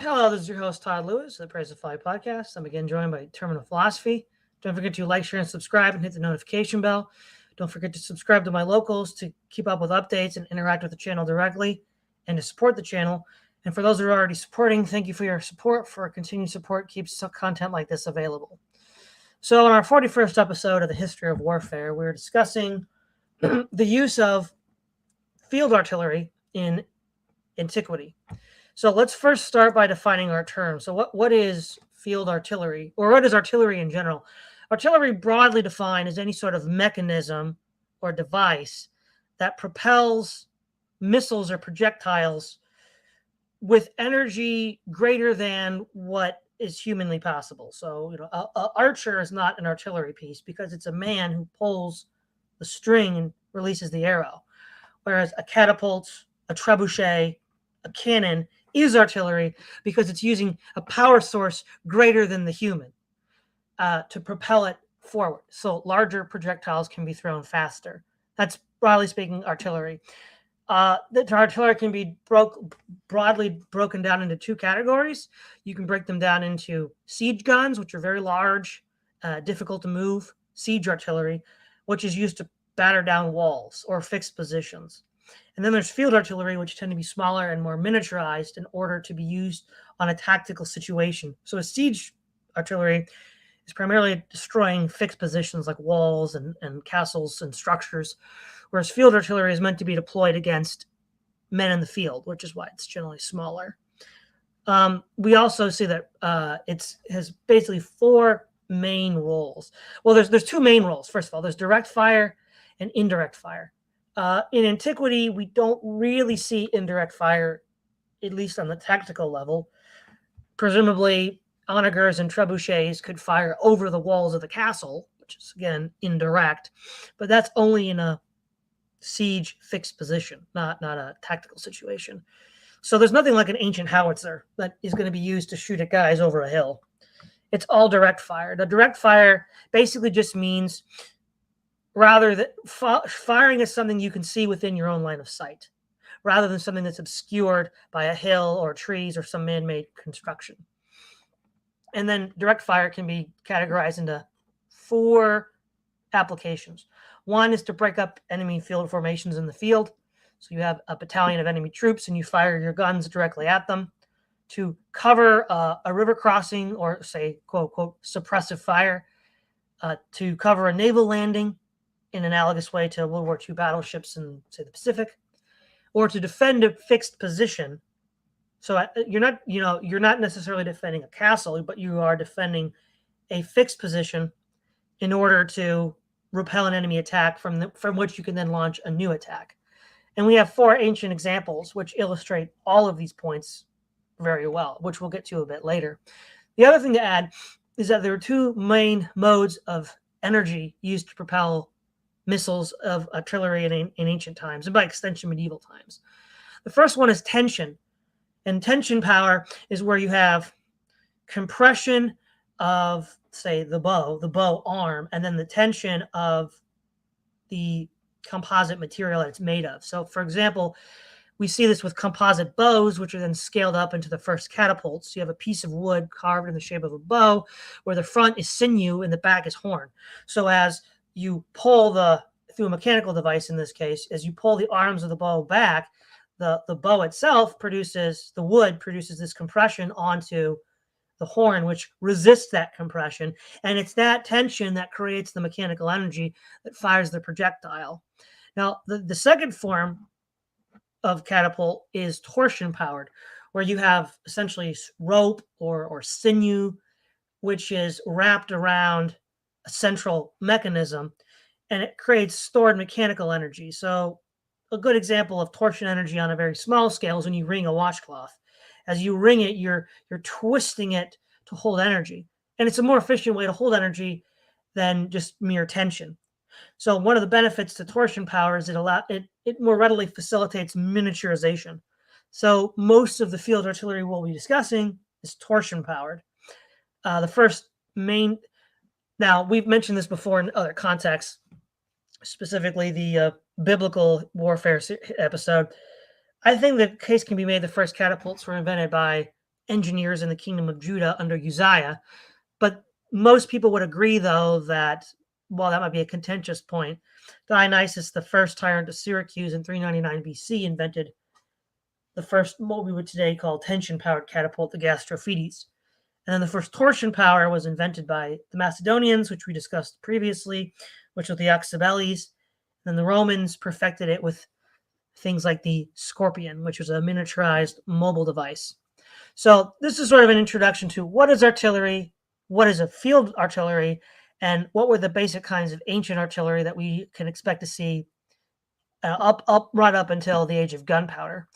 Hello, this is your host, Todd Lewis of the Praise of Fly podcast. I'm again joined by Terminal Philosophy. Don't forget to like, share, and subscribe and hit the notification bell. Don't forget to subscribe to my locals to keep up with updates and interact with the channel directly and to support the channel. And for those who are already supporting, thank you for your support. For continued support keeps content like this available. So in our 41st episode of the History of Warfare, we're discussing the use of field artillery in antiquity. So let's first start by defining our term. So what is field artillery, or what is artillery in general? Artillery, broadly defined, is any sort of mechanism or device that propels missiles or projectiles with energy greater than what is humanly possible. So, an archer is not an artillery piece because it's a man who pulls the string and releases the arrow, whereas a catapult, a trebuchet, a cannon is artillery because it's using a power source greater than the human to propel it forward. So larger projectiles can be thrown faster. That's, broadly speaking, artillery. The artillery can be broadly broken down into two categories. You can break them down into siege guns, which are very large, difficult to move, siege artillery, which is used to batter down walls or fixed positions. And then there's field artillery, which tend to be smaller and more miniaturized in order to be used on a tactical situation. So a siege artillery is primarily destroying fixed positions like walls and castles and structures, whereas field artillery is meant to be deployed against men in the field, which is why it's generally smaller. We also see that it has basically four main roles. Well, there's two main roles. First of all, there's direct fire and indirect fire. In antiquity, we don't really see indirect fire, at least on the tactical level. Presumably, onagers and trebuchets could fire over the walls of the castle, which is, again, indirect, but that's only in a siege fixed position, not a tactical situation. So there's nothing like an ancient howitzer that is going to be used to shoot at guys over a hill. It's all direct fire. The direct fire basically just means rather that firing is something you can see within your own line of sight, rather than something that's obscured by a hill or trees or some man-made construction. And then direct fire can be categorized into four applications. One is to break up enemy field formations in the field. So you have a battalion of enemy troops and you fire your guns directly at them. To cover a river crossing, or say, quote, unquote, suppressive fire, to cover a naval landing in analogous way to World War II battleships in, say, the Pacific, or to defend a fixed position. So you're not necessarily defending a castle, but you are defending a fixed position in order to repel an enemy attack from which you can then launch a new attack. And we have four ancient examples which illustrate all of these points very well, which we'll get to a bit later. The other thing to add is that there are two main modes of energy used to propel missiles of artillery in ancient times, and by extension, medieval times. The first one is tension. And tension power is where you have compression of, say, the bow arm, and then the tension of the composite material that it's made of. So, for example, we see this with composite bows, which are then scaled up into the first catapults. You have a piece of wood carved in the shape of a bow, where the front is sinew and the back is horn. So as you pull through a mechanical device in this case, as you pull the arms of the bow back, the bow itself the wood produces this compression onto the horn, which resists that compression. And it's that tension that creates the mechanical energy that fires the projectile. Now, the second form of catapult is torsion powered, where you have essentially rope or sinew, which is wrapped around a central mechanism, and it creates stored mechanical energy. So a good example of torsion energy on a very small scale is when you wring a washcloth. As you wring it, you're twisting it to hold energy. And it's a more efficient way to hold energy than just mere tension. So one of the benefits to torsion power is it more readily facilitates miniaturization. So most of the field artillery we'll be discussing is torsion powered. The first main, now we've mentioned this before in other contexts, specifically the biblical warfare episode. I think the case can be made the first catapults were invented by engineers in the kingdom of Judah under Uzziah. But most people would agree, though, that while that might be a contentious point, Dionysius, the first tyrant of Syracuse in 399 BC, invented the first, what we would today call tension-powered catapult, the Gastrophetes. And then the first torsion power was invented by the Macedonians, which we discussed previously, which was the Oxybelles. And then the Romans perfected it with things like the Scorpion, which was a miniaturized mobile device. So this is sort of an introduction to what is artillery, what is a field artillery, and what were the basic kinds of ancient artillery that we can expect to see right up until the age of gunpowder.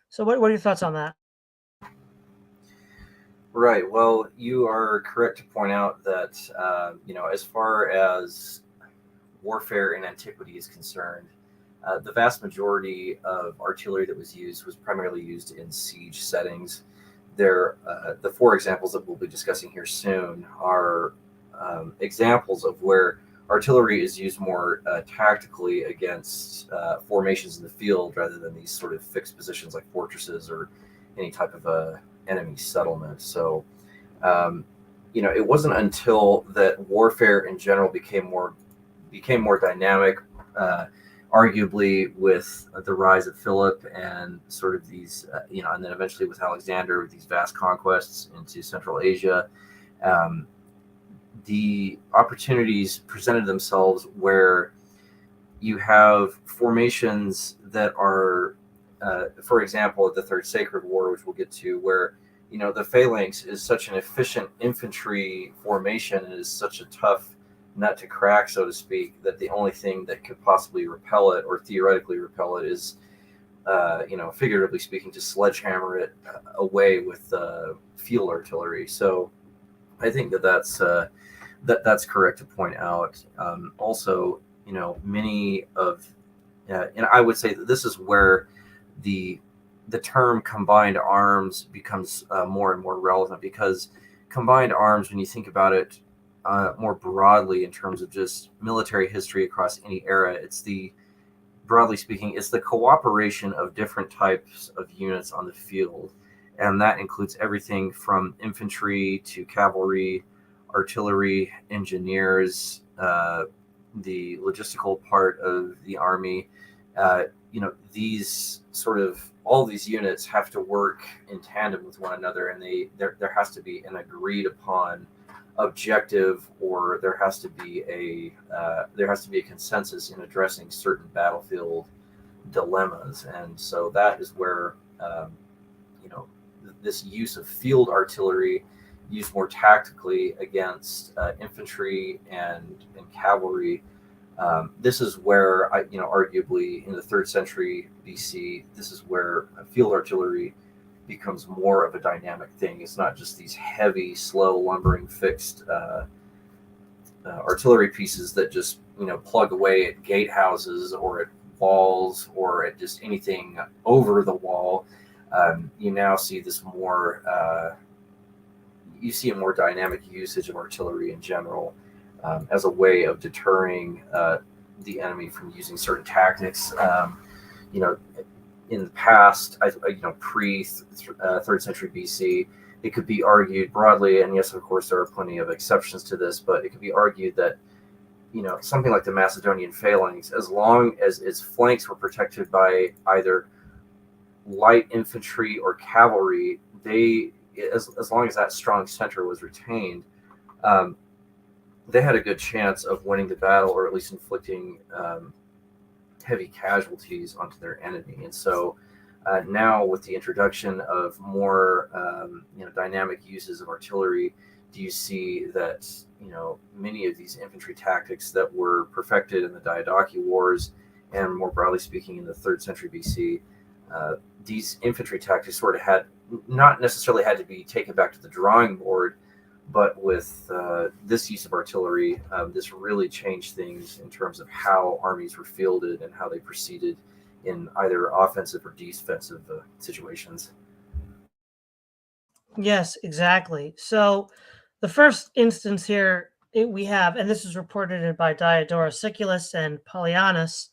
So what are your thoughts on that? Right. Well, you are correct to point out that, as far as warfare in antiquity is concerned, the vast majority of artillery that was used was primarily used in siege settings. The four examples that we'll be discussing here soon are examples of where artillery is used more tactically against formations in the field rather than these sort of fixed positions like fortresses or any type of enemy settlement. So, it wasn't until that warfare in general became more dynamic, arguably with the rise of Philip and sort of these, and then eventually with Alexander, with these vast conquests into Central Asia. The opportunities presented themselves where you have formations that are, for example, the Third Sacred War, which we'll get to, where the phalanx is such an efficient infantry formation and is such a tough nut to crack, so to speak, that the only thing that could possibly repel it or theoretically repel it is, figuratively speaking, to sledgehammer it away with field artillery. So I think that's correct to point out. Also, many of, and I would say that this is where the term combined arms becomes more and more relevant, because combined arms, when you think about it more broadly in terms of just military history across any era, broadly speaking, it's the cooperation of different types of units on the field. And that includes everything from infantry to cavalry, artillery, engineers, the logistical part of the army. All these units have to work in tandem with one another, and there has to be an agreed upon objective, or there has to be a consensus in addressing certain battlefield dilemmas. And so that is where this use of field artillery used more tactically against infantry and cavalry. This is where, arguably in the 3rd century BC, this is where field artillery becomes more of a dynamic thing. It's not just these heavy, slow, lumbering, fixed artillery pieces that just plug away at gatehouses or at walls or at just anything over the wall. You now see this more. You see a more dynamic usage of artillery in general as a way of deterring the enemy from using certain tactics. In the past, pre 3rd century BC, it could be argued broadly, and yes, of course, there are plenty of exceptions to this, but it could be argued that something like the Macedonian phalanx, as long as its flanks were protected by either light infantry or cavalry, as long as that strong center was retained, they had a good chance of winning the battle, or at least inflicting heavy casualties onto their enemy. And so now, with the introduction of more dynamic uses of artillery, do you see that many of these infantry tactics that were perfected in the Diadochi Wars, and more broadly speaking in the 3rd century BC, these infantry tactics sort of had not necessarily had to be taken back to the drawing board, but with this use of artillery, this really changed things in terms of how armies were fielded and how they proceeded in either offensive or defensive situations. Yes, exactly. So the first instance here we have, and this is reported by Diodorus Siculus and Polyaenus,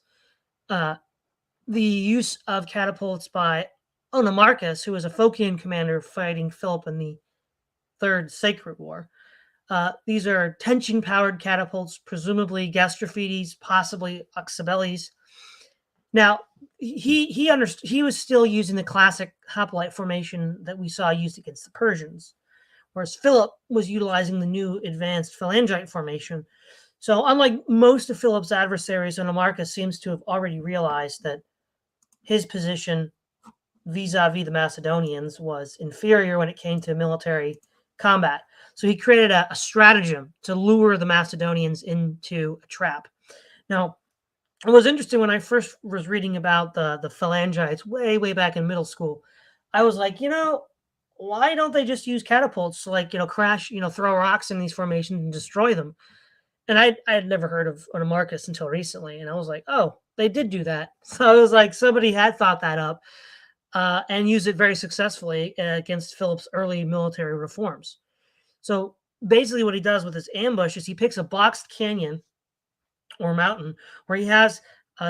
the use of catapults by Onomarchus, who was a Phocian commander fighting Philip in the Third Sacred War. These are tension-powered catapults, presumably Gastrophetes, possibly Oxybelles. Now, he was still using the classic hoplite formation that we saw used against the Persians, whereas Philip was utilizing the new advanced phalangite formation. So, unlike most of Philip's adversaries, Onomarchus seems to have already realized that his position vis-a-vis the Macedonians was inferior when it came to military combat. So he created a stratagem to lure the Macedonians into a trap. Now, it was interesting when I first was reading about the phalangites way back in middle school. I was like, why don't they just use catapults to, like, crash, throw rocks in these formations and destroy them? And I had never heard of Onomarchus until recently, and I was like, oh, they did do that. So I was like, somebody had thought that up and used it very successfully against Philip's early military reforms. So basically, what he does with his ambush is he picks a boxed canyon or mountain where he has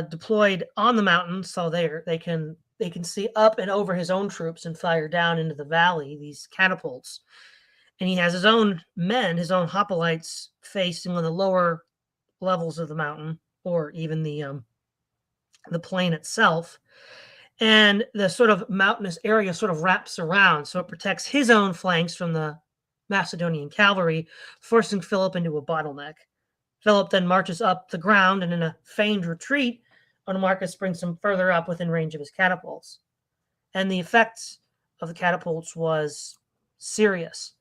deployed on the mountain, so they can see up and over his own troops and fire down into the valley these catapults. And he has his own men, his own hoplites, facing on the lower levels of the mountain, or even the plain itself. And the sort of mountainous area sort of wraps around, so it protects his own flanks from the Macedonian cavalry, forcing Philip into a bottleneck. Philip then marches up the ground, and in a feigned retreat, Onomarchus brings him further up within range of his catapults. And the effect of the catapults was serious.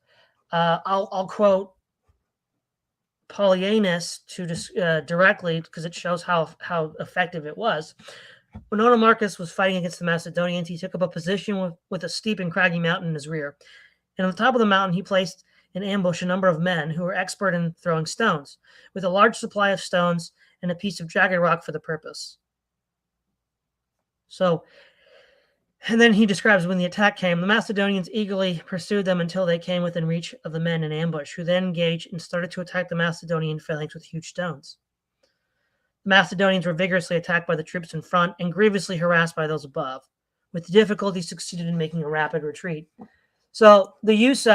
I'll quote Polyaenus directly because it shows how effective it was. When Onomarchus was fighting against the Macedonians, he took up a position with a steep and craggy mountain in his rear. And on the top of the mountain, he placed in ambush a number of men who were expert in throwing stones, with a large supply of stones and a piece of jagged rock for the purpose. So, and then he describes when the attack came, the Macedonians eagerly pursued them until they came within reach of the men in ambush, who then engaged and started to attack the Macedonian phalanx with huge stones. The Macedonians were vigorously attacked by the troops in front and grievously harassed by those above. With difficulty, succeeded in making a rapid retreat. So this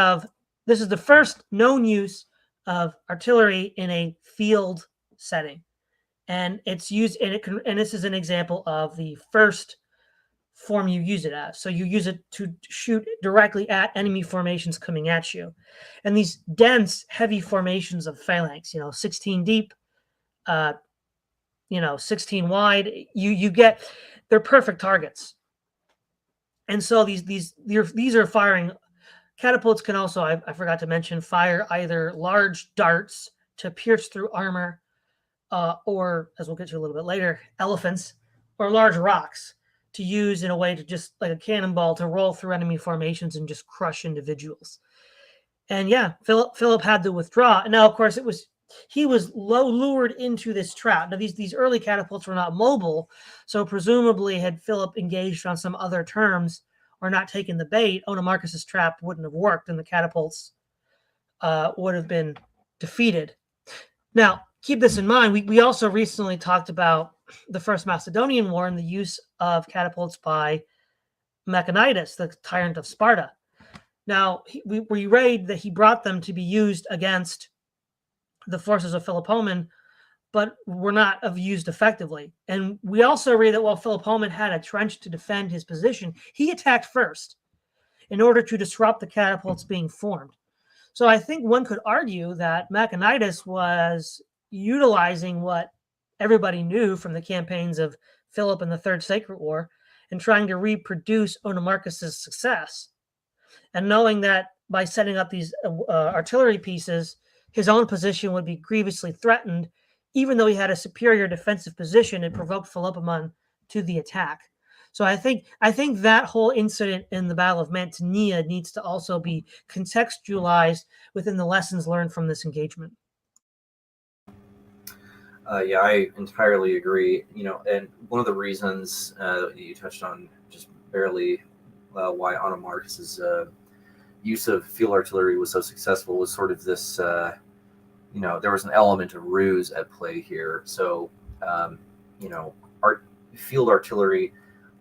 is the first known use of artillery in a field setting, and it's used and this is an example of the first form you use it as. So you use it to shoot directly at enemy formations coming at you, and these dense, heavy formations of phalanx, 16 deep, 16 wide, you get, they're perfect targets. And so these are firing. Catapults can also, I forgot to mention, fire either large darts to pierce through armor, or, as we'll get to a little bit later, elephants, or large rocks to use in a way to just, like a cannonball, to roll through enemy formations and just crush individuals. And yeah, Philip had to withdraw. Now, of course, he was lured into this trap. Now, these early catapults were not mobile, so presumably had Philip engaged on some other terms or not taken the bait, Onomarchus's trap wouldn't have worked, and the catapults would have been defeated. Now, keep this in mind. We also recently talked about the First Macedonian War and the use of catapults by Machanidas, the tyrant of Sparta. Now, we read that he brought them to be used against the forces of Philopoemen, but were not used effectively. And we also read that while Philopoemen had a trench to defend his position, he attacked first in order to disrupt the catapults being formed. So I think one could argue that Machanidas was utilizing what everybody knew from the campaigns of Philip in the Third Sacred War and trying to reproduce Onomarchus's success. And knowing that by setting up these artillery pieces, his own position would be grievously threatened. Even though he had a superior defensive position, it provoked Philopoemen to the attack. So I think that whole incident in the Battle of Mantinea needs to also be contextualized within the lessons learned from this engagement. Yeah, I entirely agree. And one of the reasons you touched on just barely why Onomarchus's use of field artillery was so successful was sort of this. There was an element of ruse at play here. So, field artillery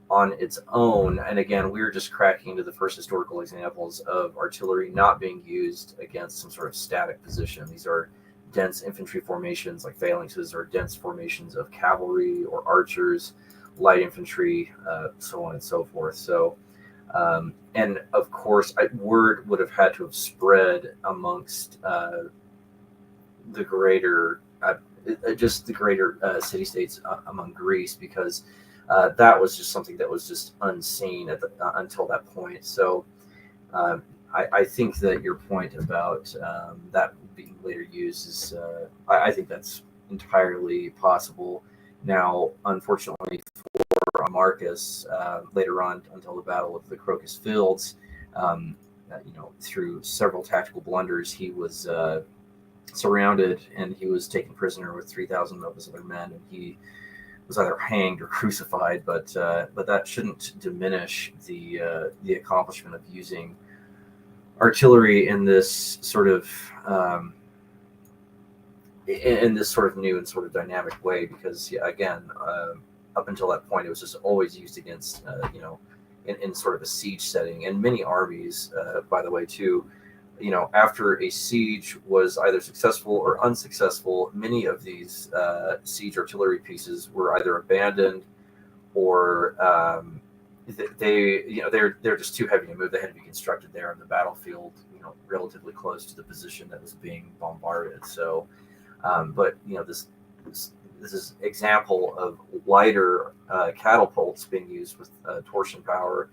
on its own. And again, we're just cracking into the first historical examples of artillery not being used against some sort of static position. These are dense infantry formations like phalanxes, or dense formations of cavalry or archers, light infantry, so on and so forth. So, and of course, word would have had to have spread amongst the greater, just the greater city states among Greece, because that was just something that was just unseen until that point. So I think that your point about that being later used is, I think that's entirely possible. Now, unfortunately for Marcus, later on until the Battle of the Crocus Fields, through several tactical blunders, he was surrounded and he was taken prisoner with 3,000 of his other men, and he was either hanged or crucified. But that shouldn't diminish the accomplishment of using artillery in this sort of new and sort of dynamic way, because again, up until that point, it was just always used against in sort of a siege setting. And many armies, by the way, too, after a siege was either successful or unsuccessful, many of these siege artillery pieces were either abandoned or they're just too heavy to move. They had to be constructed there on the battlefield, relatively close to the position that was being bombarded. So, but this is example of lighter catapults being used with torsion power.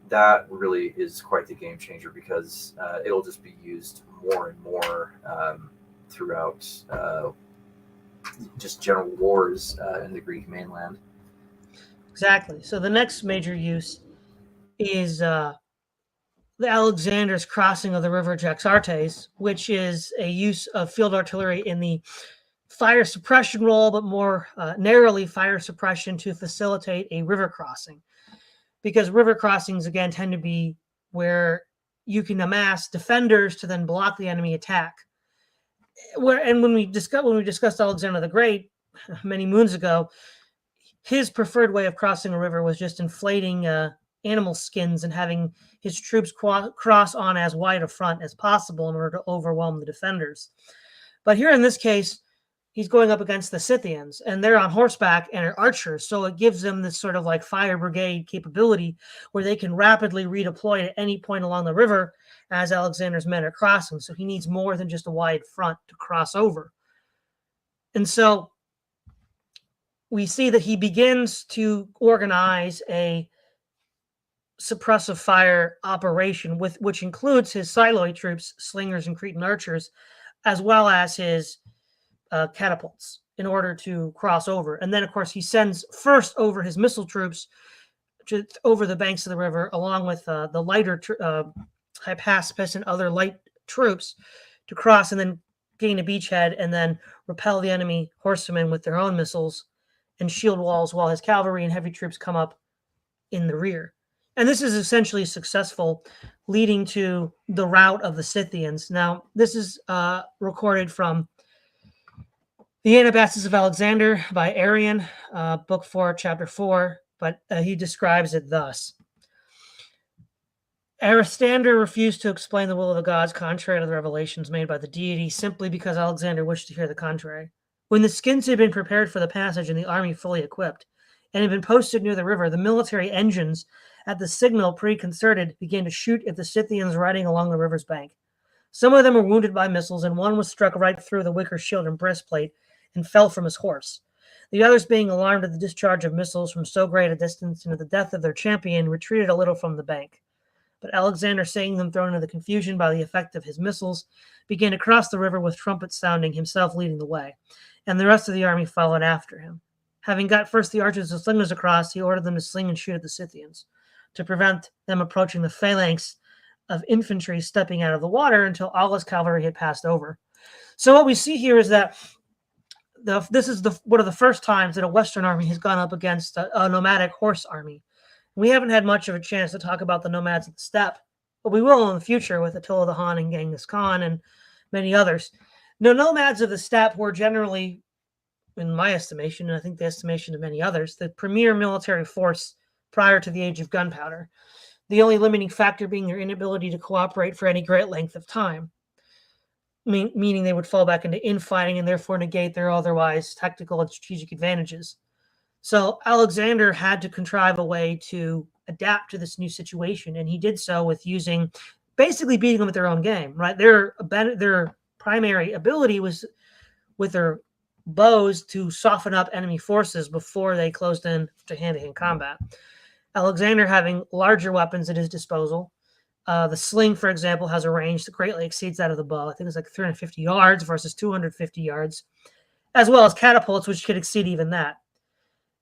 That really is quite the game changer, because it'll just be used more and more throughout just general wars in the Greek mainland. Exactly. So the next major use is the Alexander's crossing of the river Jaxartes, which is a use of field artillery in the fire suppression role, but more narrowly fire suppression to facilitate a river crossing. Because river crossings, again, tend to be where you can amass defenders to then block the enemy attack. When we discussed Alexander the Great many moons ago, his preferred way of crossing a river was just inflating animal skins and having his troops cross on as wide a front as possible in order to overwhelm the defenders. But here in this case, he's going up against the Scythians, and they're on horseback and are archers. So it gives them this sort of like fire brigade capability where they can rapidly redeploy at any point along the river as Alexander's men are crossing. So he needs more than just a wide front to cross over. And so we see that he begins to organize a suppressive fire operation, which includes his Psyloi troops, slingers and Cretan archers, as well as his catapults, in order to cross over. And then, of course, he sends first over his missile troops over the banks of the river, along with the lighter Hypaspis and other light troops, to cross and then gain a beachhead and then repel the enemy horsemen with their own missiles and shield walls, while his cavalry and heavy troops come up in the rear. And this is essentially successful, leading to the rout of the Scythians. Now, this is recorded from the Anabasis of Alexander by Arrian, Book 4, Chapter 4, but he describes it thus. Aristander refused to explain the will of the gods contrary to the revelations made by the deity, simply because Alexander wished to hear the contrary. When the skins had been prepared for the passage and the army fully equipped, and had been posted near the river, the military engines, at the signal preconcerted, began to shoot at the Scythians riding along the river's bank. Some of them were wounded by missiles, and one was struck right through the wicker shield and breastplate and fell from his horse. The others, being alarmed at the discharge of missiles from so great a distance and at the death of their champion, retreated a little from the bank. But Alexander, seeing them thrown into confusion by the effect of his missiles, began to cross the river with trumpets sounding, himself leading the way, and the rest of the army followed after him. Having got first the archers and slingers across, he ordered them to sling and shoot at the Scythians, to prevent them approaching the phalanx of infantry stepping out of the water until all his cavalry had passed over. So what we see here is that this is one of the first times that a Western army has gone up against a nomadic horse army. We haven't had much of a chance to talk about the nomads of the steppe, but we will in the future with Attila the Hun and Genghis Khan and many others. The nomads of the steppe were generally, in my estimation, and I think the estimation of many others, the premier military force prior to the age of gunpowder, the only limiting factor being their inability to cooperate for any great length of time, meaning they would fall back into infighting and therefore negate their otherwise tactical and strategic advantages. So Alexander had to contrive a way to adapt to this new situation, and he did so with basically beating them at their own game, right? Their primary ability was with their bows to soften up enemy forces before they closed in to hand-to-hand combat. Alexander having larger weapons at his disposal. The sling, for example, has a range that greatly exceeds that of the bow. I think it's like 350 yards versus 250 yards, as well as catapults, which could exceed even that.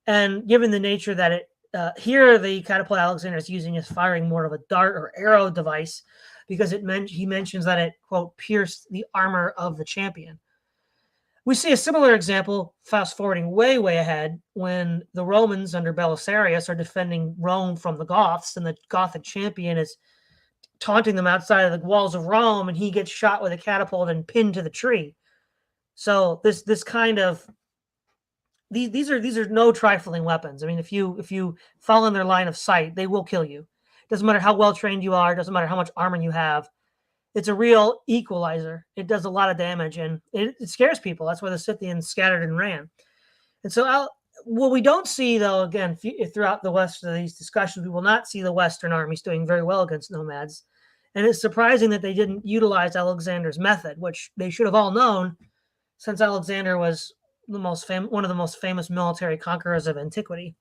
And given the nature that here the catapult Alexander is using is firing more of a dart or arrow device, because he mentions that it, quote, pierced the armor of the champion. We see a similar example, fast forwarding way, way ahead, when the Romans under Belisarius are defending Rome from the Goths, and the Gothic champion is taunting them outside of the walls of Rome, and he gets shot with a catapult and pinned to the tree. So this kind of these are no trifling weapons. I mean, if you fall in their line of sight, they will kill you. Doesn't matter how well trained you are. Doesn't matter how much armor you have. It's a real equalizer. It does a lot of damage, and it scares people. That's why the Scythians scattered and ran. And so, what we don't see, though, again, throughout the rest of these discussions, we will not see the Western armies doing very well against nomads. And it's surprising that they didn't utilize Alexander's method, which they should have all known, since Alexander was one of the most famous military conquerors of antiquity.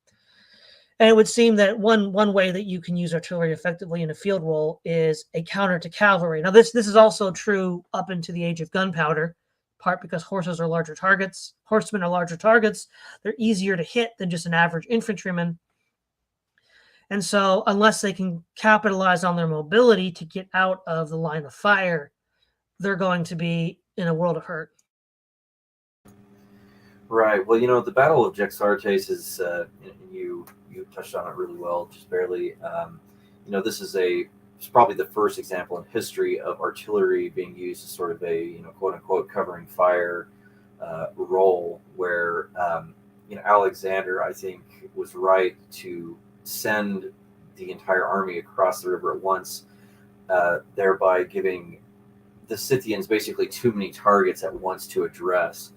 And it would seem that one way that you can use artillery effectively in a field role is a counter to cavalry. Now, this is also true up into the age of gunpowder, part because horsemen are larger targets. They're easier to hit than just an average infantryman. And so unless they can capitalize on their mobility to get out of the line of fire, they're going to be in a world of hurt. Right. Well, the Battle of Jaxartes is, you touched on it really well, just barely. This is it's probably the first example in history of artillery being used as sort of a, quote unquote, covering fire role, where, Alexander, I think, was right to send the entire army across the river at once, thereby giving the Scythians basically too many targets at once to address.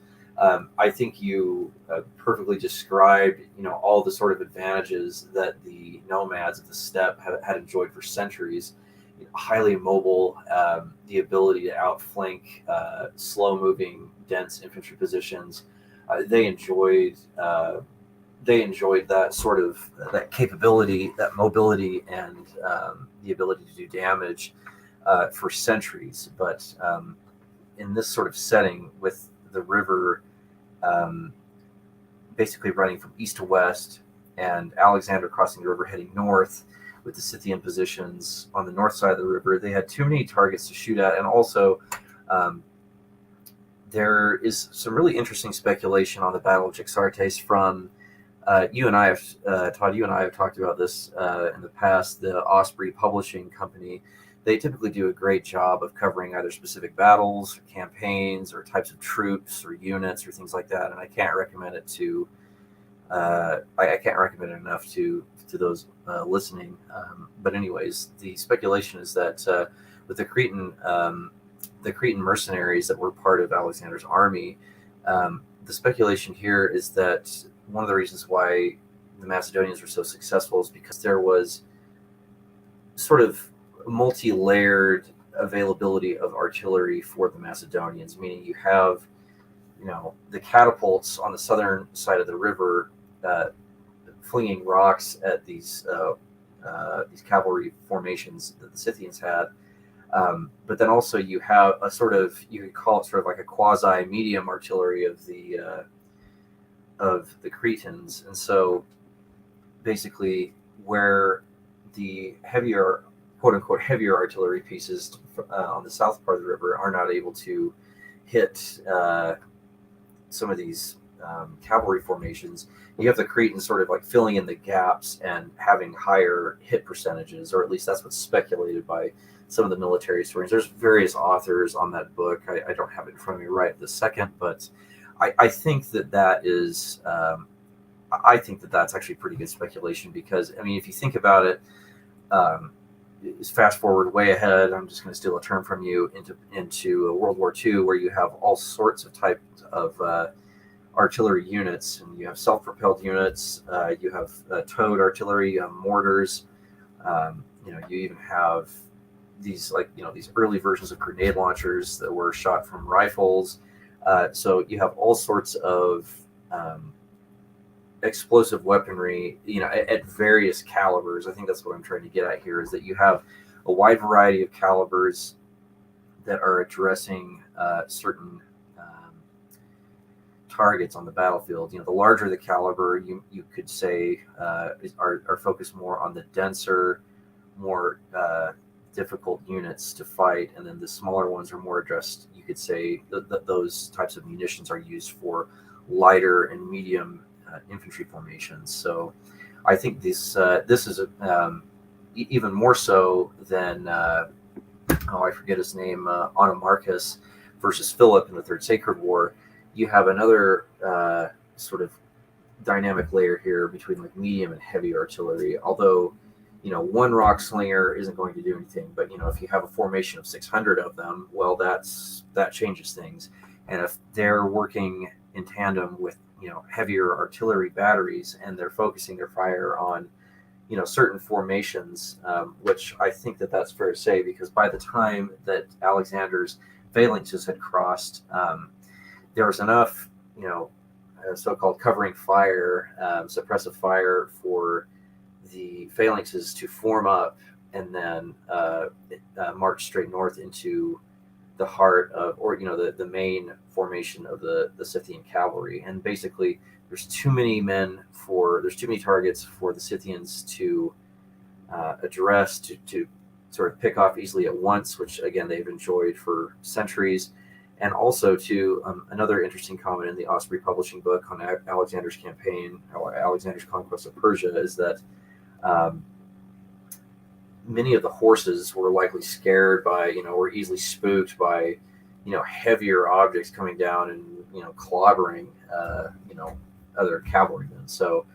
I think you perfectly described, all the sort of advantages that the nomads of the steppe had enjoyed for centuries. Highly mobile, the ability to outflank slow-moving, dense infantry positions. They enjoyed that sort of that capability, that mobility, and the ability to do damage for centuries. But in this sort of setting, with the river basically running from east to west, and Alexander crossing the river heading north, with the Scythian positions on the north side of the river, they had too many targets to shoot at. And also, there is some really interesting speculation on the Battle of Jaxartes from Todd, you and I have talked about this in the past. The Osprey Publishing Company, they typically do a great job of covering either specific battles, or campaigns, or types of troops or units or things like that. And I can't recommend it to I can't recommend it enough to those listening. But anyways, the speculation is that with the Cretan mercenaries that were part of Alexander's army, the speculation here is that one of the reasons why the Macedonians were so successful is because there was sort of multi-layered availability of artillery for the Macedonians, meaning you have, the catapults on the southern side of the river flinging rocks at these cavalry formations that the Scythians had. But then also you have you could call it sort of like a quasi medium artillery of the Cretans. And so basically where the heavier, quote unquote, heavier artillery pieces on the south part of the river are not able to hit some of these cavalry formations, you have the Cretans sort of like filling in the gaps and having higher hit percentages, or at least that's what's speculated by some of the military historians. There's various authors on that book. I don't have it in front of me right this second, but I think that is I think that that's actually pretty good speculation because, I mean, if you think about it, fast forward way ahead, I'm just going to steal a term from you, into World War II, where you have all sorts of types of artillery units, and you have self-propelled units, you have towed artillery, you have mortars, you even have these these early versions of grenade launchers that were shot from rifles. So you have all sorts of explosive weaponry, at various calibers. I think that's what I'm trying to get at here, is that you have a wide variety of calibers that are addressing certain targets on the battlefield. The larger the caliber, you could say, are focused more on the denser, more difficult units to fight, and then the smaller ones are more addressed. You could say that those types of munitions are used for lighter and medium infantry formations. So I think this is even more so than I forget his name, Anna Marcus versus Philip in the Third Sacred War. You have another sort of dynamic layer here between like medium and heavy artillery. Although, one rock slinger isn't going to do anything, but if you have a formation of 600 of them, well, that changes things. And if they're working in tandem with heavier artillery batteries, and they're focusing their fire on certain formations, which I think that's fair to say, because by the time that Alexander's phalanxes had crossed, there was enough so-called covering fire, suppressive fire, for the phalanxes to form up and then march straight north into the heart of, or the main formation of the Scythian cavalry. And basically, there's too many targets for the Scythians to address, to sort of pick off easily at once, which again they've enjoyed for centuries. And also, to another interesting comment in the Osprey Publishing book on Alexander's campaign, Alexander's conquest of Persia, is that many of the horses were likely scared by, were easily spooked by, heavier objects coming down and, clobbering, other cavalrymen. So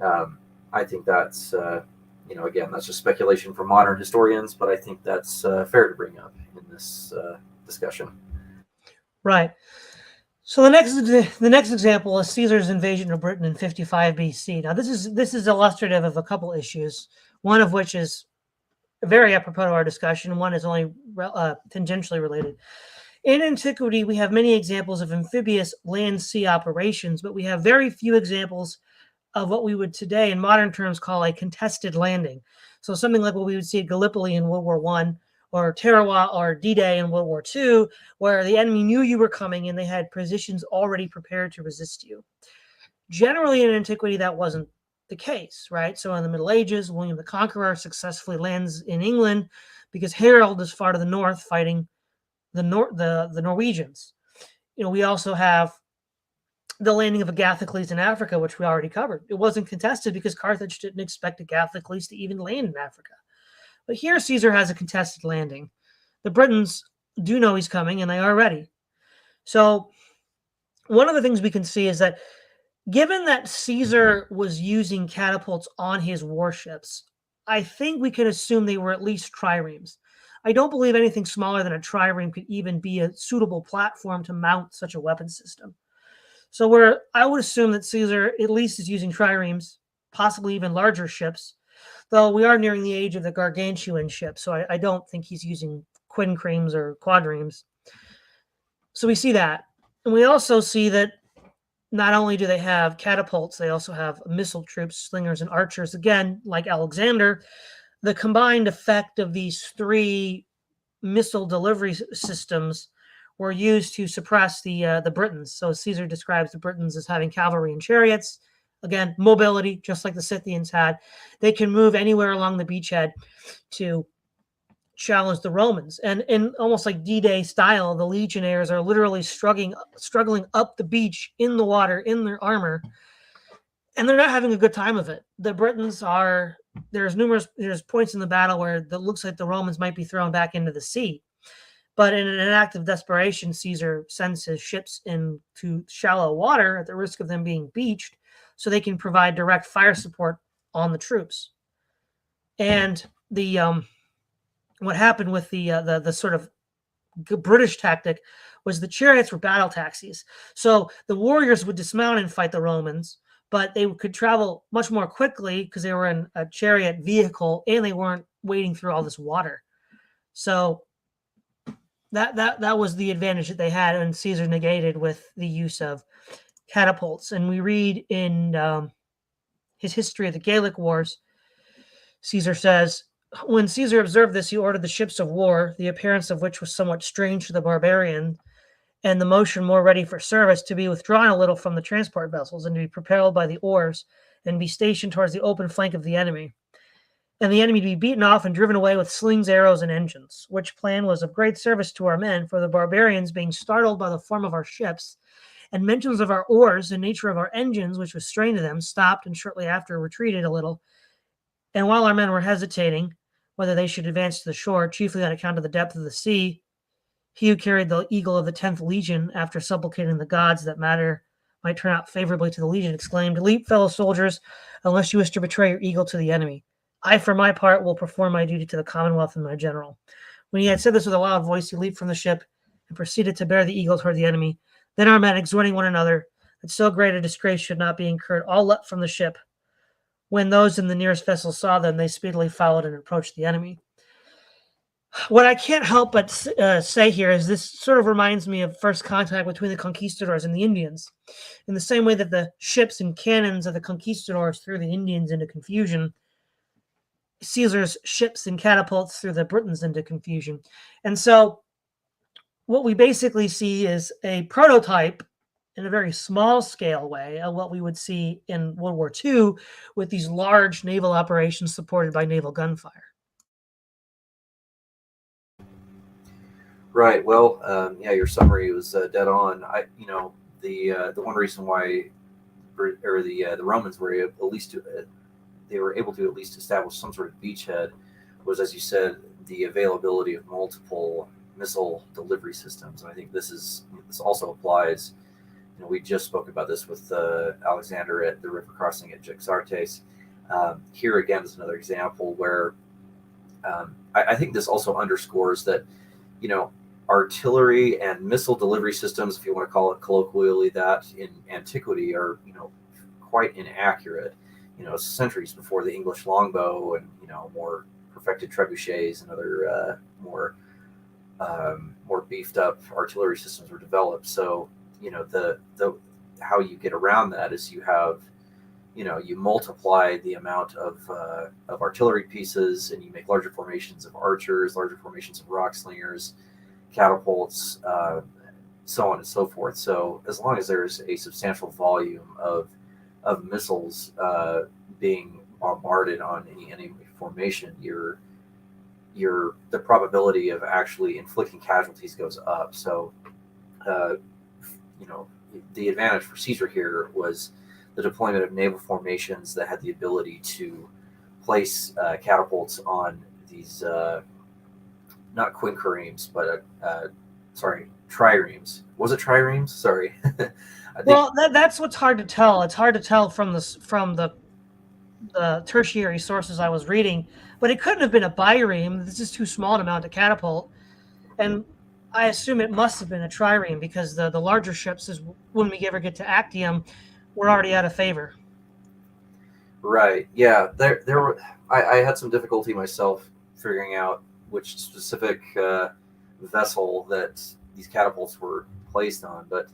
I think that's, again, that's just speculation from modern historians, but I think that's fair to bring up in this discussion. Right. So the next example is Caesar's invasion of Britain in 55 BC. Now this is illustrative of a couple issues, one of which is very apropos to our discussion. One is only tangentially related. In antiquity, we have many examples of amphibious land-sea operations, but we have very few examples of what we would today, in modern terms, call a contested landing. So something like what we would see at Gallipoli in World War I, or Tarawa or D-Day in World War II, where the enemy knew you were coming and they had positions already prepared to resist you. Generally, in antiquity, that wasn't the case, right? So in the Middle Ages, William the Conqueror successfully lands in England because Harold is far to the north fighting the Norwegians. We also have the landing of Agathocles in Africa, which we already covered. It wasn't contested because Carthage didn't expect Agathocles to even land in Africa. But here Caesar has a contested landing. The Britons do know he's coming, and they are ready. So one of the things we can see is that given that Caesar was using catapults on his warships, I think we can assume they were at least triremes. I don't believe anything smaller than a trireme could even be a suitable platform to mount such a weapon system. So I would assume that Caesar at least is using triremes, possibly even larger ships, though we are nearing the age of the gargantuan ship, so I don't think he's using quincremes or quadremes. So we see that. And we also see that not only do they have catapults, they also have missile troops, slingers, and archers. Again, like Alexander, the combined effect of these three missile delivery systems were used to suppress the Britons. So Caesar describes the Britons as having cavalry and chariots. Again, mobility, just like the Scythians had. They can move anywhere along the beachhead to challenge the Romans. And in almost like D-Day style, the legionnaires are literally struggling up the beach in the water, in their armor, and they're not having a good time of it. The Britons are, there's points in the battle where it looks like the Romans might be thrown back into the sea. But in an act of desperation, Caesar sends his ships into shallow water at the risk of them being beached so they can provide direct fire support on the troops. And the what happened with the sort of British tactic was the chariots were battle taxis. So the warriors would dismount and fight the Romans, but they could travel much more quickly because they were in a chariot vehicle and they weren't wading through all this water. So that was the advantage that they had, and Caesar negated with the use of catapults. And we read in his history of the Gallic Wars, Caesar says, when Caesar observed this, he ordered the ships of war, the appearance of which was somewhat strange to the barbarian, and the motion more ready for service, to be withdrawn a little from the transport vessels, and to be propelled by the oars, and be stationed towards the open flank of the enemy, and the enemy to be beaten off and driven away with slings, arrows, and engines, which plan was of great service to our men, for the barbarians, being startled by the form of our ships, and mentions of our oars and nature of our engines, which was strange to them, stopped, and shortly after retreated a little. And while our men were hesitating whether they should advance to the shore, chiefly on account of the depth of the sea, he who carried the eagle of the 10th Legion, after supplicating the gods that matter might turn out favorably to the Legion, exclaimed, "Leap, fellow soldiers, unless you wish to betray your eagle to the enemy. I, for my part, will perform my duty to the Commonwealth and my general." When he had said this with a loud voice, he leaped from the ship and proceeded to bear the eagle toward the enemy. Then our men, exhorting one another that so great a disgrace should not be incurred, all leapt from the ship. When those in the nearest vessel saw them, they speedily followed and approached the enemy. What I can't help but say here is this sort of reminds me of first contact between the conquistadors and the Indians. In the same way that the ships and cannons of the conquistadors threw the Indians into confusion, Caesar's ships and catapults threw the Britons into confusion. And so what we basically see is a prototype in a very small scale way of what we would see in World War II with these large naval operations supported by naval gunfire. Right. Well, yeah, your summary was dead on. The one reason why, the Romans were at least they were able to at least establish some sort of beachhead was, as you said, the availability of multiple missile delivery systems. And I think this also applies. We just spoke about this with Alexander at the river crossing at Jaxartes. Here again is another example where I think this also underscores that, artillery and missile delivery systems, if you want to call it colloquially that, in antiquity are, quite inaccurate. Centuries before the English longbow and, more perfected trebuchets and other more beefed up artillery systems were developed. So, the how you get around that is you have, you multiply the amount of artillery pieces, and you make larger formations of archers, larger formations of rock slingers, catapults, so on and so forth. So as long as there's a substantial volume of missiles being bombarded on any enemy formation, the probability of actually inflicting casualties goes up. So the advantage for Caesar here was the deployment of naval formations that had the ability to place catapults on these not quinqueremes, but triremes. Was it triremes? Sorry. Well, that's what's hard to tell. It's hard to tell from the tertiary sources I was reading, but it couldn't have been a bireme. This is too small an amount to catapult, and I assume it must have been a trireme because the larger ships, is when we ever get to Actium, we're already out of favor. Right. Yeah. I had some difficulty myself figuring out which specific vessel that these catapults were placed on, but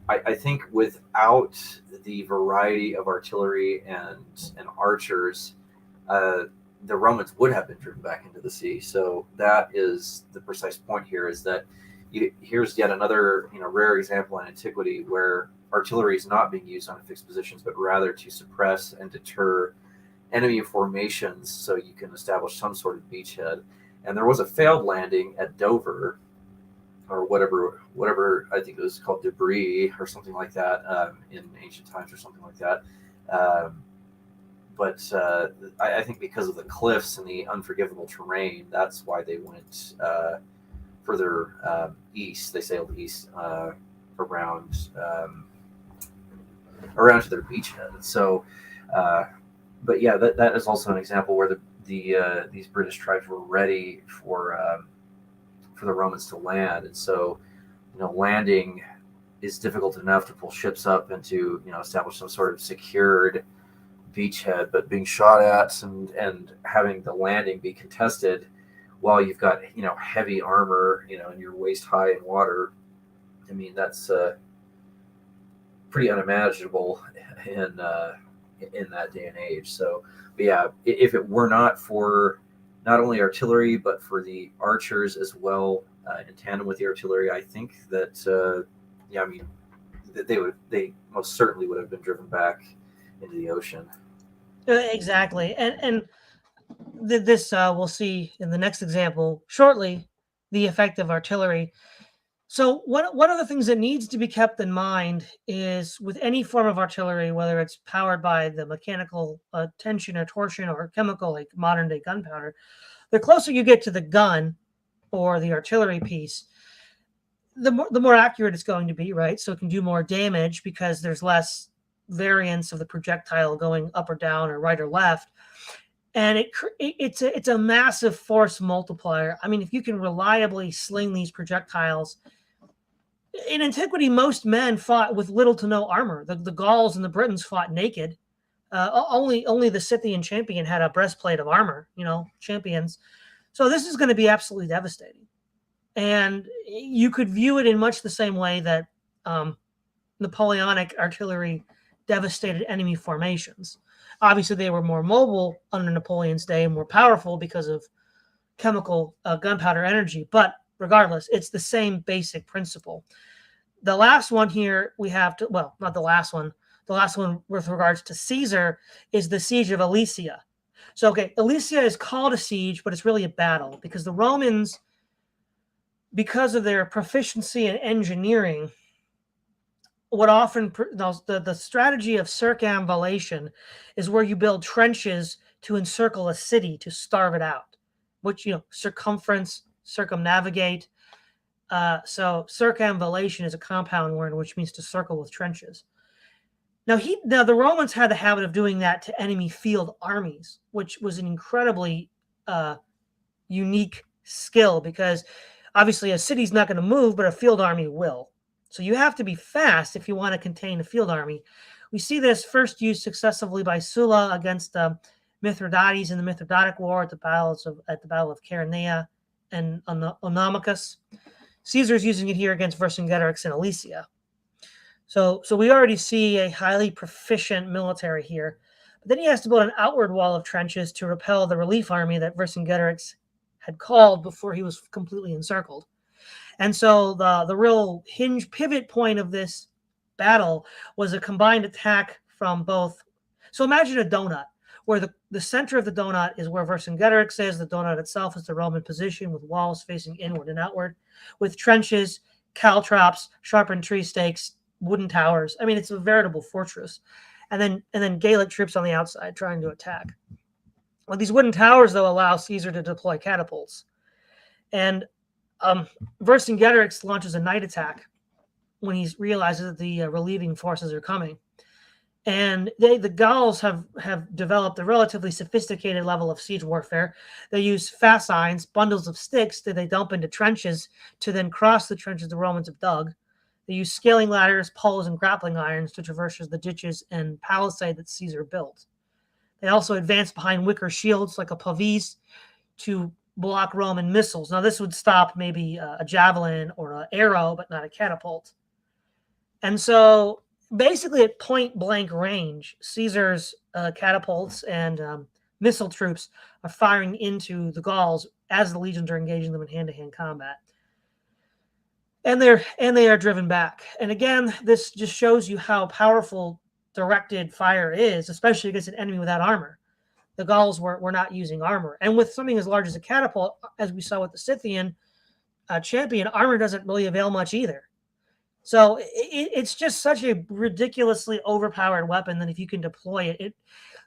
I think without the variety of artillery and archers, the Romans would have been driven back into the sea. So that is the precise point here, is that here's yet another rare example in antiquity where artillery is not being used on fixed positions, but rather to suppress and deter enemy formations so you can establish some sort of beachhead. And there was a failed landing at Dover, or whatever I think it was called, Debris or something like that, in ancient times or something like that. But I think because of the cliffs and the unforgivable terrain, that's why they went further east. They sailed east around around to their beachhead. So, but yeah, that is also an example where these British tribes were ready for the Romans to land, and so landing is difficult enough to pull ships up and to establish some sort of secured beachhead, but being shot at and having the landing be contested while you've got heavy armor and you're waist high in water. I mean, that's pretty unimaginable in that day and age. So, but yeah, if it were not for not only artillery but for the archers as well, in tandem with the artillery, I think that I mean, they most certainly would have been driven back into the ocean. Exactly, and this we'll see in the next example shortly, the effect of artillery. So one of the things that needs to be kept in mind is with any form of artillery, whether it's powered by the mechanical tension or torsion or chemical like modern day gunpowder, the closer you get to the gun or the artillery piece, the more accurate it's going to be, right? So it can do more damage because there's less variance of the projectile going up or down or right or left. And it's a massive force multiplier. I mean, if you can reliably sling these projectiles, in antiquity, most men fought with little to no armor. The Gauls and the Britons fought naked. Only the Scythian champion had a breastplate of armor. Champions. So this is going to be absolutely devastating. And you could view it in much the same way that Napoleonic artillery devastated enemy formations. Obviously, they were more mobile under Napoleon's day and more powerful because of chemical gunpowder energy. But regardless, it's the same basic principle. The last one here we have to, well, not the last one. The last one with regards to Caesar is the siege of Alesia. So, okay, Alesia is called a siege, but it's really a battle because the Romans, because of their proficiency in engineering, would often the strategy of circumvallation is where you build trenches to encircle a city to starve it out, which circumference, circumnavigate. So circumvallation is a compound word which means to circle with trenches. Now the Romans had the habit of doing that to enemy field armies, which was an incredibly unique skill because obviously a city's not going to move, but a field army will. So you have to be fast if you want to contain a field army. We see this first used successively by Sulla against Mithridates in the Mithridatic War at the Battle of Chaeronea and Onomachus. Caesar's using it here against Vercingetorix in Alesia. So we already see a highly proficient military here. But then he has to build an outward wall of trenches to repel the relief army that Vercingetorix had called before he was completely encircled. And so the real pivot point of this battle was a combined attack from both. So imagine a donut where the center of the donut is where Vercingetorix is. The donut itself is the Roman position with walls facing inward and outward, with trenches, caltrops, sharpened tree stakes, wooden towers. I mean, it's a veritable fortress. And then Gallic troops on the outside trying to attack. Well, these wooden towers, though, allow Caesar to deploy catapults. And Vercingetorix launches a night attack when he realizes that the relieving forces are coming. And the Gauls have developed a relatively sophisticated level of siege warfare. They use fascines, bundles of sticks that they dump into trenches to then cross the trenches the Romans have dug. They use scaling ladders, poles, and grappling irons to traverse the ditches and palisade that Caesar built. They also advance behind wicker shields like a pavis to block Roman missiles. Now, this would stop maybe a javelin or an arrow, but not a catapult. And so basically at point blank range, Caesar's catapults and missile troops are firing into the Gauls as the legions are engaging them in hand-to-hand combat. And they are driven back. And again, this just shows you how powerful directed fire is, especially against an enemy without armor. The Gauls were not using armor. And with something as large as a catapult, as we saw with the Scythian champion, armor doesn't really avail much either. So it's just such a ridiculously overpowered weapon that if you can deploy it,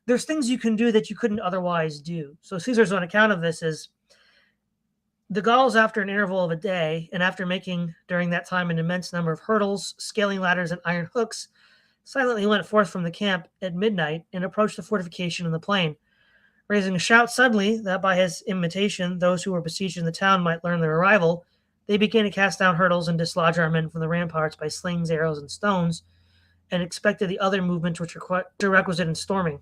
there's things you can do that you couldn't otherwise do. So Caesar's on account of this is the Gauls, after an interval of a day, and after making during that time an immense number of hurdles, scaling ladders, and iron hooks, silently went forth from the camp at midnight and approached the fortification in the plain, raising a shout suddenly that by his invitation those who were besieged in the town might learn their arrival. They began to cast down hurdles and dislodge our men from the ramparts by slings, arrows, and stones, and expected the other movements which were requisite in storming.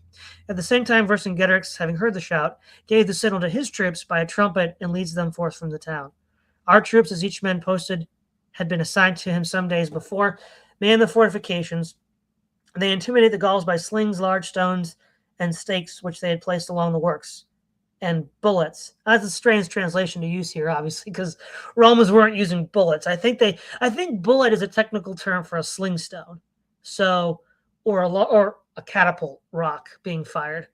At the same time, Vercingetorix, having heard the shout, gave the signal to his troops by a trumpet and leads them forth from the town. Our troops, as each man posted had been assigned to him some days before, manned the fortifications. They intimidated the Gauls by slings, large stones, and stakes which they had placed along the works, and bullets. That's a strange translation to use here, obviously, because Romans weren't using bullets. I think bullet is a technical term for a sling stone. So, or a catapult rock being fired.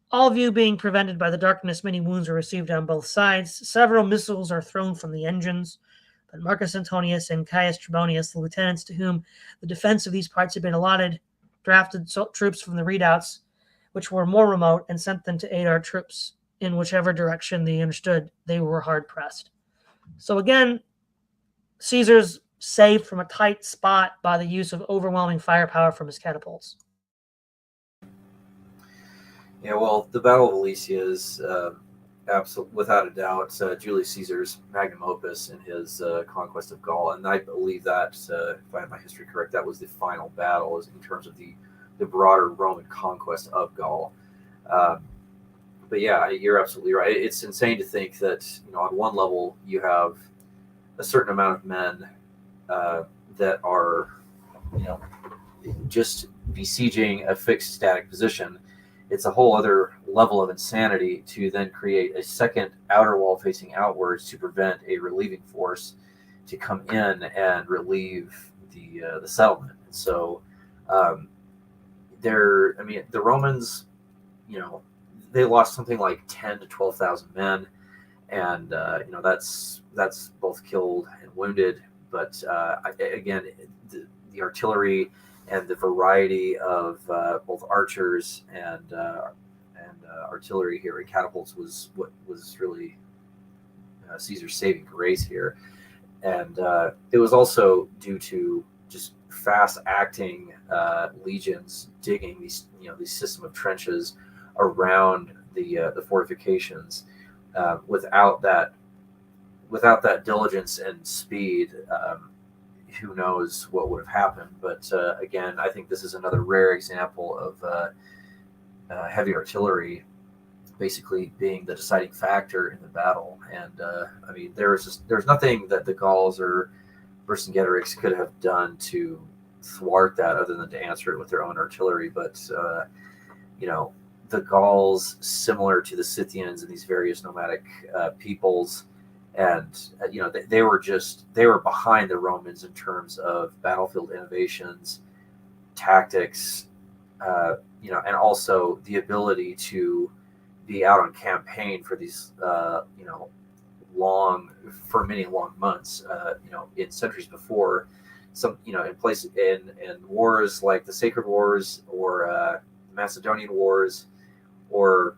All view being prevented by the darkness, many wounds are received on both sides. Several missiles are thrown from the engines. But Marcus Antonius and Caius Trebonius, the lieutenants to whom the defense of these parts had been allotted, drafted troops from the redoubts, which were more remote, and sent them to aid our troops in whichever direction they understood they were hard pressed. So again, Caesar's saved from a tight spot by the use of overwhelming firepower from his catapults. Yeah, well, the Battle of Alesia is without a doubt Julius Caesar's magnum opus in his conquest of Gaul, and I believe that, if I have my history correct, that was the final battle in terms of the broader Roman conquest of Gaul. But yeah, you're absolutely right. It's insane to think that, on one level you have a certain amount of men that are, just besieging a fixed static position. It's a whole other level of insanity to then create a second outer wall facing outwards to prevent a relieving force to come in and relieve the settlement. And so, the Romans, they lost something like 10 to 12,000 men, and that's both killed and wounded. But again, the artillery and the variety of both archers and artillery here and catapults was what was really Caesar's saving grace here. And it was also due to just fast acting legions digging these system of trenches around the fortifications. Without that diligence and speed, who knows what would have happened. But again, I think this is another rare example of heavy artillery basically being the deciding factor in the battle. And there's nothing that the Gauls or Vercingetorix could have done to thwart that other than to answer it with their own artillery. But the Gauls, similar to the Scythians and these various nomadic peoples, and they were behind the Romans in terms of battlefield innovations, tactics, and also the ability to be out on campaign for these many long months, in centuries before. Some in wars like the Sacred Wars or Macedonian Wars, or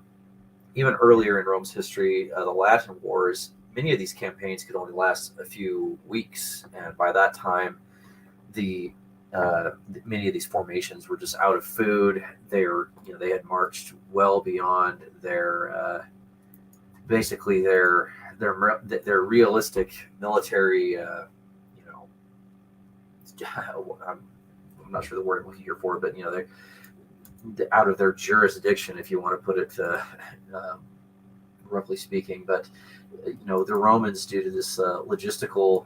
even earlier in Rome's history, the Latin Wars. Many of these campaigns could only last a few weeks, and by that time, many of these formations were just out of food. They had marched well beyond their realistic military. I'm not sure the word I'm looking here for, but they're out of their jurisdiction, if you want to put it roughly speaking. But the Romans, due to this logistical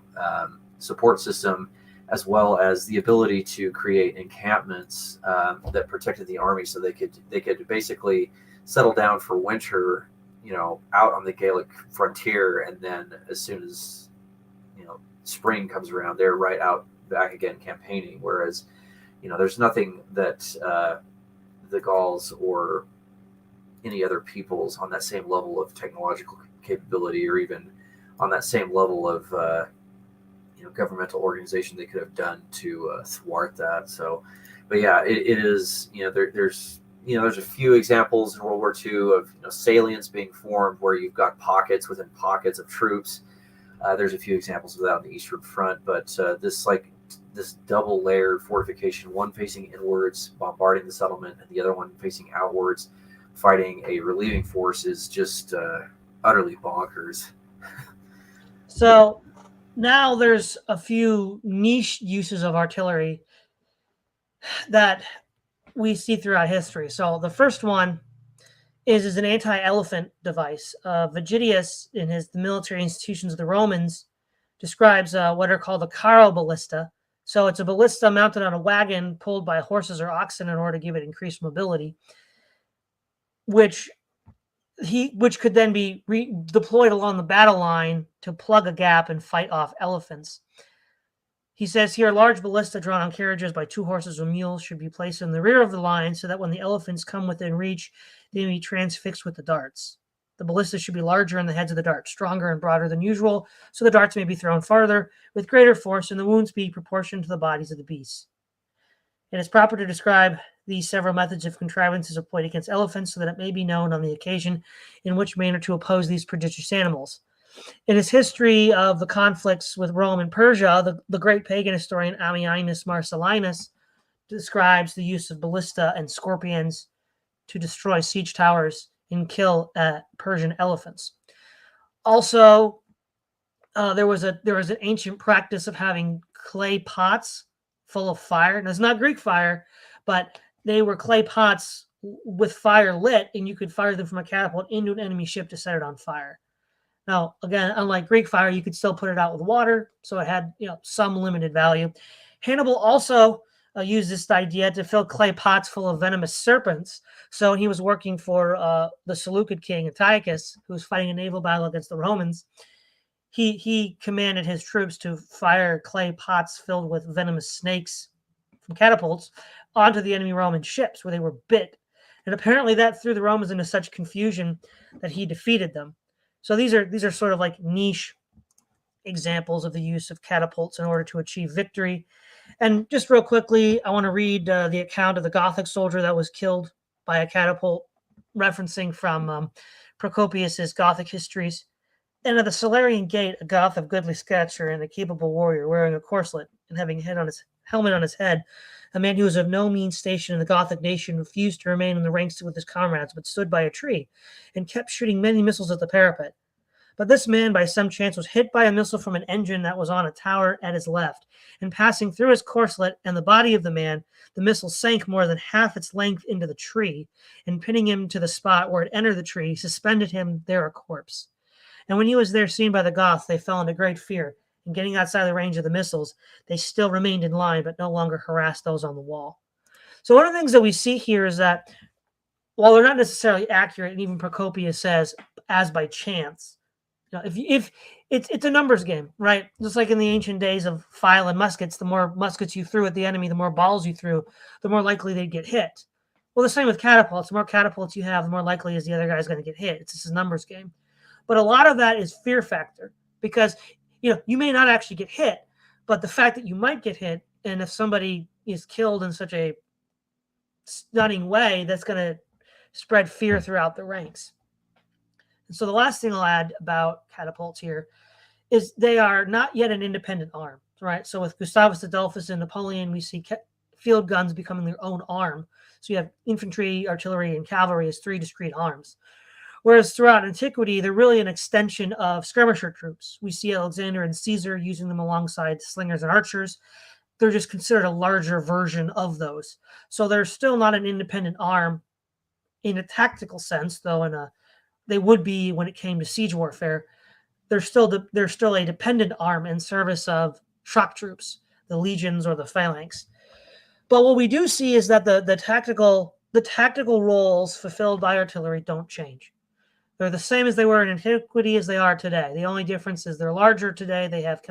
support system, as well as the ability to create encampments that protected the army, so they could basically settle down for winter, out on the Gallic frontier, and then as soon as spring comes around, they're right out back again campaigning. Whereas there's nothing that the Gauls or any other peoples on that same level of technological capability, or even on that same level of governmental organization, they could have done to thwart that. So, but yeah, it is there's a few examples in World War II of salients being formed where you've got pockets within pockets of troops. There's a few examples of that on the Eastern Front, but this this double layered fortification, one facing inwards, bombarding the settlement, and the other one facing outwards, fighting a relieving force, is just utterly bonkers. So now there's a few niche uses of artillery that we see throughout history. So the first one is an anti-elephant device. Vegetius, in his The Military Institutions of the Romans, describes what are called the caro ballista. So it's a ballista mounted on a wagon pulled by horses or oxen in order to give it increased mobility, which could then be deployed along the battle line to plug a gap and fight off elephants. He says here, large ballista drawn on carriages by 2 horses or mules should be placed in the rear of the line so that when the elephants come within reach, they may be transfixed with the darts. The ballista should be larger in the heads of the darts, stronger and broader than usual, so the darts may be thrown farther with greater force and the wounds be proportioned to the bodies of the beasts. It is proper to describe these several methods of contrivances employed against elephants so that it may be known on the occasion in which manner to oppose these prodigious animals. In his history of the conflicts with Rome and Persia, the great pagan historian Ammianus Marcellinus describes the use of ballista and scorpions to destroy siege towers and kill Persian elephants. Also, there was an ancient practice of having clay pots full of fire. Now, it's not Greek fire, but they were clay pots with fire lit, and you could fire them from a catapult into an enemy ship to set it on fire. Now, again, unlike Greek fire, you could still put it out with water, so it had some limited value. Hannibal also used this idea to fill clay pots full of venomous serpents. So he was working for the Seleucid king Antiochus, who was fighting a naval battle against the Romans. He commanded his troops to fire clay pots filled with venomous snakes from catapults onto the enemy Roman ships where they were bit. And apparently that threw the Romans into such confusion that he defeated them. So these are sort of like niche examples of the use of catapults in order to achieve victory. And just real quickly, I want to read the account of the Gothic soldier that was killed by a catapult, referencing from Procopius's Gothic histories. And at the Salarian Gate, a Goth of goodly stature and a capable warrior, wearing a corselet and having a helmet on his head, a man who was of no mean station in the Gothic nation, refused to remain in the ranks with his comrades, but stood by a tree and kept shooting many missiles at the parapet. But this man, by some chance, was hit by a missile from an engine that was on a tower at his left, and passing through his corselet and the body of the man, the missile sank more than half its length into the tree, and pinning him to the spot where it entered the tree, suspended him there a corpse. And when he was there seen by the Goths, they fell into great fear, and getting outside the range of the missiles, they still remained in line, but no longer harassed those on the wall. So one of the things that we see here is that while they're not necessarily accurate, and even Procopius says, as by chance, if it's a numbers game, right? Just like in the ancient days of file and muskets, the more muskets you threw at the enemy, the more balls you threw, the more likely they'd get hit. Well, the same with catapults. The more catapults you have, the more likely is the other guy's going to get hit. It's just a numbers game. But a lot of that is fear factor because, you may not actually get hit, but the fact that you might get hit, and if somebody is killed in such a stunning way, that's going to spread fear throughout the ranks. And so the last thing I'll add about catapults here is they are not yet an independent arm, right? So with Gustavus Adolphus and Napoleon, we see field guns becoming their own arm. So you have infantry, artillery, and cavalry as 3 discrete arms. Whereas throughout antiquity, they're really an extension of skirmisher troops. We see Alexander and Caesar using them alongside slingers and archers. They're just considered a larger version of those. So they're still not an independent arm in a tactical sense, though they would be when it came to siege warfare. They're still a dependent arm in service of shock troops, the legions or the phalanx. But what we do see is that the tactical roles fulfilled by artillery don't change. They're the same as they were in antiquity as they are today. The only difference is they're larger today. They have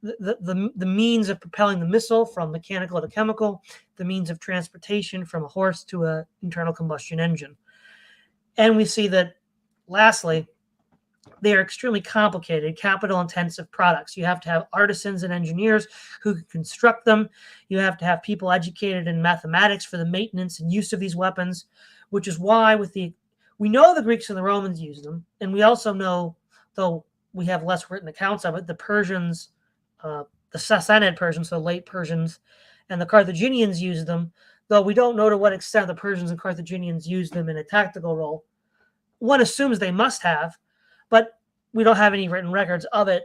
the means of propelling the missile from mechanical to chemical, the means of transportation from a horse to an internal combustion engine. And we see that, lastly, they are extremely complicated, capital-intensive products. You have to have artisans and engineers who can construct them. You have to have people educated in mathematics for the maintenance and use of these weapons, which is why we know the Greeks and the Romans used them, and we also know, though we have less written accounts of it, the Persians, the the Sassanid Persians, so late Persians, and the Carthaginians used them, though we don't know to what extent the Persians and Carthaginians used them in a tactical role. One assumes they must have, but we don't have any written records of it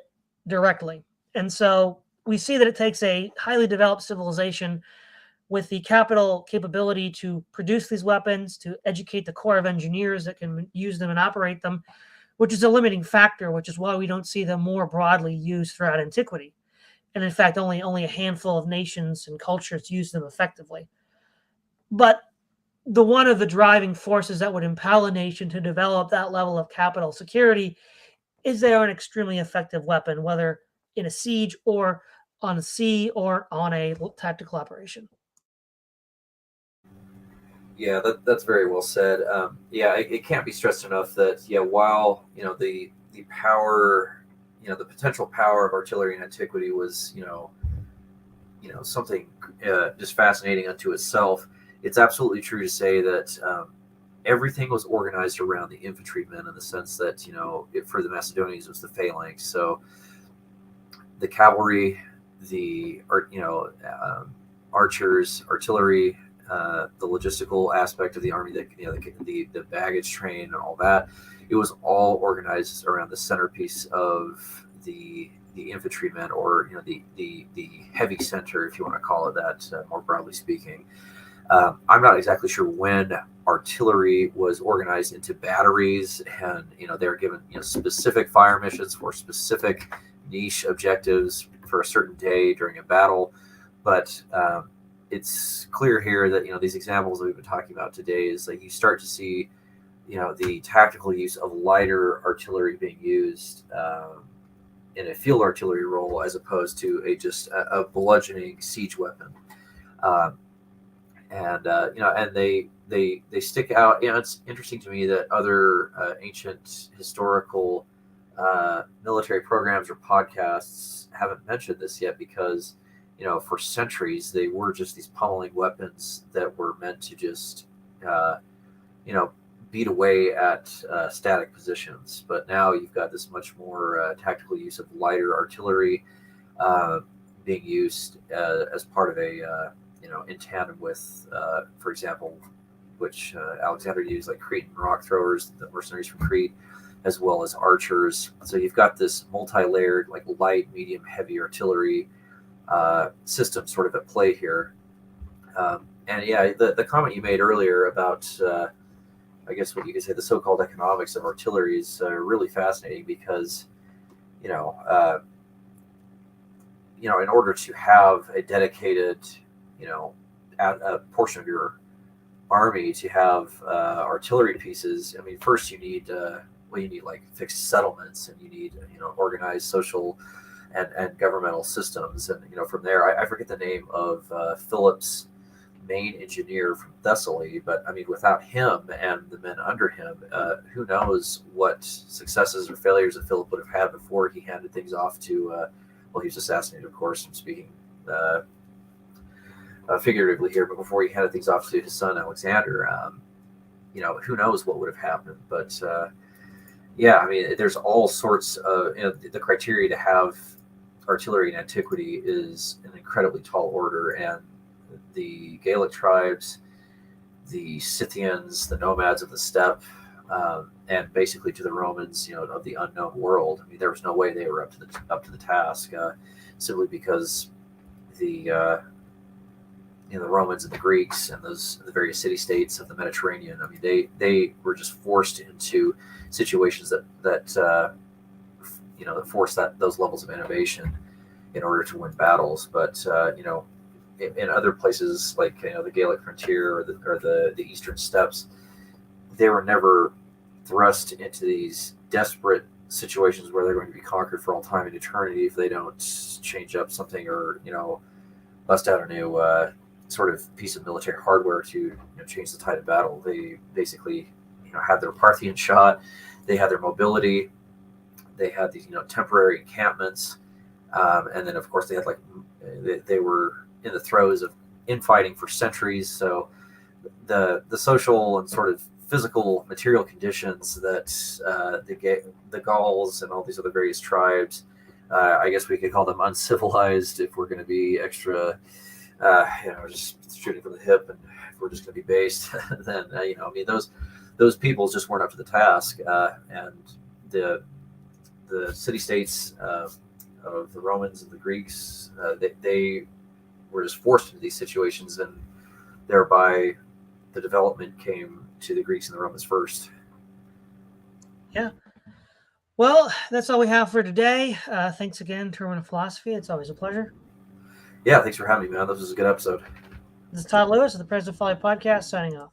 directly. And so we see that it takes a highly developed civilization with the capital capability to produce these weapons, to educate the corps of engineers that can use them and operate them, which is a limiting factor, which is why we don't see them more broadly used throughout antiquity. And in fact, only a handful of nations and cultures use them effectively. But one of the driving forces that would impel a nation to develop that level of capital security is they are an extremely effective weapon, whether in a siege or on the sea or on a tactical operation. Yeah, that's very well said. Yeah, it can't be stressed enough that while the power, the potential power of artillery in antiquity was something just fascinating unto itself. It's absolutely true to say that everything was organized around the infantrymen in the sense that for the Macedonians it was the phalanx. So the cavalry, the archers, artillery. The logistical aspect of the army, the baggage train and all that, it was all organized around the centerpiece of the infantrymen, or the heavy center, if you want to call it that, more broadly speaking. I'm not exactly sure when artillery was organized into batteries, and they were given specific fire missions for specific niche objectives for a certain day during a battle, but it's clear here that these examples that we've been talking about today is like you start to see the tactical use of lighter artillery being used in a field artillery role as opposed to a bludgeoning siege weapon, and they stick out. It's interesting to me that other ancient historical military programs or podcasts haven't mentioned this yet, because for centuries, they were just these pummeling weapons that were meant to just, beat away at static positions. But now you've got this much more tactical use of lighter artillery being used as part of in tandem with, for example, which Alexander used, like Cretan rock throwers, the mercenaries from Crete, as well as archers. So you've got this multi-layered, like light, medium, heavy artillery system sort of at play here. And yeah, the comment you made earlier about, I guess what you could say, the so-called economics of artillery is really fascinating, because, in order to have a dedicated, a portion of your army to have artillery pieces, I mean, first you need, you need like fixed settlements, and you need, organized social and governmental systems. And from there, I forget the name of Philip's main engineer from Thessaly, but I mean, without him and the men under him, who knows what successes or failures that Philip would have had before he handed things off to he was assassinated, of course, I'm speaking figuratively here, but before he handed things off to his son Alexander, who knows what would have happened. But yeah, I mean, there's all sorts of, the criteria to have artillery in antiquity is an incredibly tall order, and the Gaelic tribes, the Scythians, the nomads of the steppe, and basically to the Romans, of the unknown world. I mean, there was no way they were up to the task, simply because the Romans and the Greeks and the various city-states of the Mediterranean. I mean, they were just forced into situations that force those levels of innovation in order to win battles. But in other places like the Gaelic frontier or the eastern steppes, they were never thrust into these desperate situations where they're going to be conquered for all time and eternity if they don't change up something or bust out a new sort of piece of military hardware to change the tide of battle. They basically had their Parthian shot, they had their mobility, they had these temporary encampments, and then of course they had they were in the throes of infighting for centuries. So the social and sort of physical material conditions that the Gauls and all these other various tribes I guess we could call them uncivilized if we're going to be extra, just shooting from the hip, and if we're just going to be based, then those people just weren't up to the task, and the city states of the Romans and the Greeks, they were just forced into these situations, and thereby the development came to the Greeks and the Romans first. Yeah. Well, that's all we have for today. Thanks again, Terminal Philosophy. It's always a pleasure. Yeah, thanks for having me, man. This was a good episode. This is Todd Lewis of the President Folly Podcast signing off.